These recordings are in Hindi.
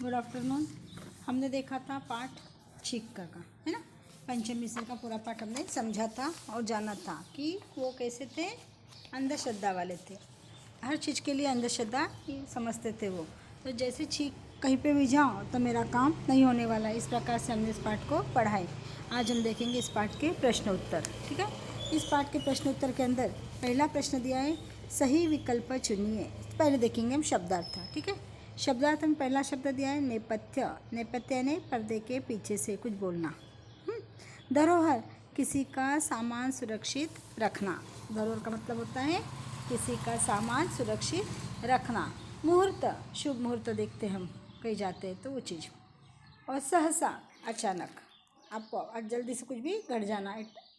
Good afternoon. हमने देखा था पाठ छिक्का का, है ना। पंचम मिश्र का पूरा पाठ हमने समझा था और जाना था कि वो कैसे थे, अंधश्रद्धा वाले थे। हर चीज़ के लिए अंधश्रद्धा समझते थे वो। तो जैसे छींक कहीं पे भी जाओ तो मेरा काम नहीं होने वाला है, इस प्रकार से हमने इस पाठ को पढ़ा है। आज हम देखेंगे इस पाठ के प्रश्न उत्तर। ठीक है। इस पाठ के प्रश्न उत्तर के अंदर पहला प्रश्न दिया है, सही विकल्प चुनिए। पहले देखेंगे हम शब्दार्थ। ठीक है। शब्दार्थ में पहला शब्द दिया है नेपथ्य। नेपथ्य यानी पर्दे के पीछे से कुछ बोलना। धरोहर, किसी का सामान सुरक्षित रखना। धरोहर का मतलब होता है किसी का सामान सुरक्षित रखना। मुहूर्त, शुभ मुहूर्त देखते हम कहीं जाते हैं तो वो चीज़। और सहसा, अचानक, आपको आज जल्दी से कुछ भी घट जाना,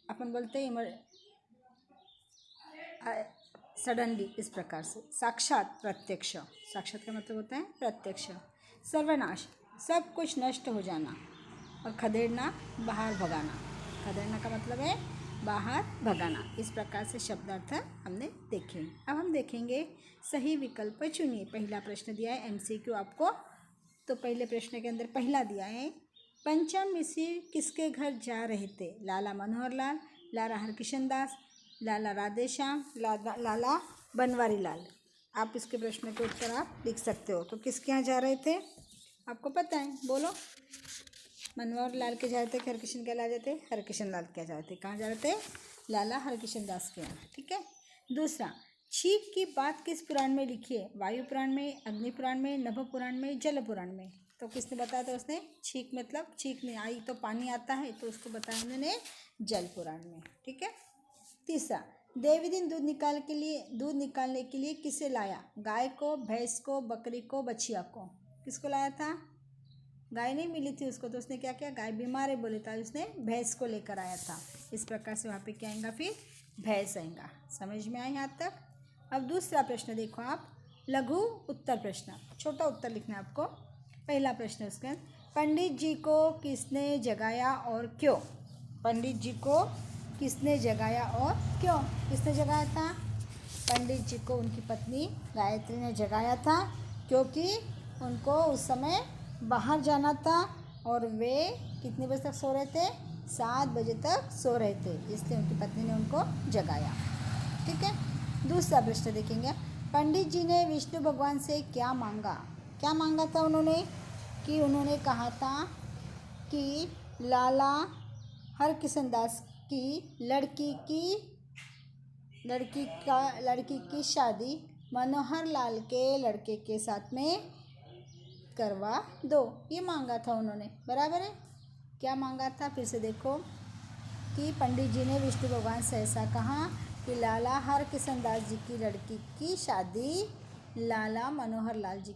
अपन बोलते हैं सडनली, इस प्रकार से। साक्षात, प्रत्यक्ष। साक्षात का मतलब होता है प्रत्यक्ष। सर्वनाश, सब कुछ नष्ट हो जाना। और खदेड़ना, बाहर भगाना। खदेड़ना का मतलब है बाहर भगाना। इस प्रकार से शब्दार्थ हमने देखे। अब हम देखेंगे सही विकल्प चुनिए। पहला प्रश्न दिया है MCQ आपको। तो पहले प्रश्न के अंदर पहला दिया है, पंचम मिश्र किसके घर जा रहे थे? लाला मनोहर लाल, लाला हरकिशन दास, लाला राधेश्याम, लाला बनवारी लाल। आप इसके प्रश्न के उत्तर आप लिख सकते हो। तो किसके यहाँ जा रहे थे आपको पता है, बोलो। मनोहर लाल के जा रहे थे, हरकिशन के ला जाते, हरकिशन लाल के जा रहे थे। कहाँ जा रहे थे? लाला हरकिशन दास के यहाँ। ठीक है। दूसरा, छींक की बात किस पुराण में लिखी है? वायु पुराण में, अग्नि पुराण में, नभ पुराण में, जल पुराण में। तो किसने बताया था? उसने छींक मतलब छींक नहीं आई तो पानी आता है, तो उसको बताया उन्होंने जल पुराण में। ठीक है। तीसरा, देवी दिन दूध निकालने के लिए किसे लाया? गाय को, भैंस को, बकरी को, बछिया को। किसको लाया था? गाय नहीं मिली थी उसको, तो उसने क्या किया? गाय बीमार है बोले था, उसने भैंस को लेकर आया था। इस प्रकार से वहाँ पे क्या आएगा? फिर भैंस आएगा। समझ में आए यहाँ तक? अब दूसरा प्रश्न देखो आप, लघु उत्तर प्रश्न, छोटा उत्तर लिखना है आपको। पहला प्रश्न उसका, पंडित जी को किसने जगाया और क्यों? पंडित जी को किसने जगाया और क्यों? किसने जगाया था? पंडित जी को उनकी पत्नी गायत्री ने जगाया था, क्योंकि उनको उस समय बाहर जाना था और वे कितने बजे तक सो रहे थे? 7 बजे तक सो रहे थे, इसलिए उनकी पत्नी ने उनको जगाया। ठीक है। दूसरा प्रश्न देखेंगे, पंडित जी ने विष्णु भगवान से क्या मांगा? क्या मांगा था उन्होंने? कि उन्होंने कहा था कि लाला हरकिशन दास की लड़की की शादी मनोहर लाल के लड़के के साथ में करवा दो। ये मांगा था उन्होंने, बराबर है। क्या मांगा था? फिर से देखो कि पंडित जी ने विष्णु भगवान से ऐसा कहा कि लाला हरकिशन दास जी की लड़की की शादी लाला मनोहर लाल जी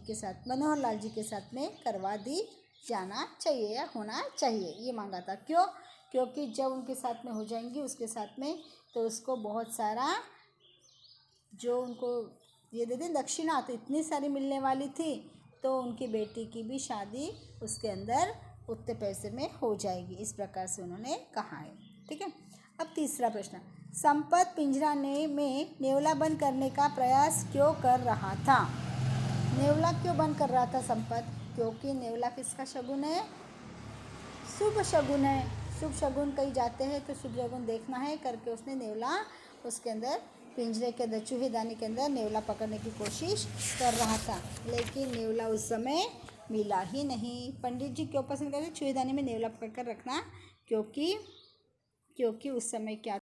के साथ में करवा दी जाना चाहिए या होना चाहिए, ये मांगा था। क्यों? क्योंकि जब उनके साथ में हो जाएंगी उसके साथ में, तो उसको बहुत सारा जो उनको ये दे दें दक्षिणा, तो इतनी सारी मिलने वाली थी, तो उनकी बेटी की भी शादी उसके अंदर उतने पैसे में हो जाएगी। इस प्रकार से उन्होंने कहा है। ठीक है। अब तीसरा प्रश्न, संपत पिंजरा में नेवला बंद करने का प्रयास क्यों कर रहा था? नेवला क्यों बंद कर रहा था संपत? क्योंकि नेवला किसका शगुन है? शुभ शगुन है। शुभ शगुन कहीं जाते हैं तो शुभ शगुन देखना है करके उसने नेवला उसके अंदर पिंजरे के अंदर चूहेदानी के अंदर नेवला पकड़ने की कोशिश कर रहा था, लेकिन नेवला उस समय मिला ही नहीं। पंडित जी क्यों पसंद करते चूहेदानी में नेवला पकड़ कर रखना? क्योंकि उस समय क्या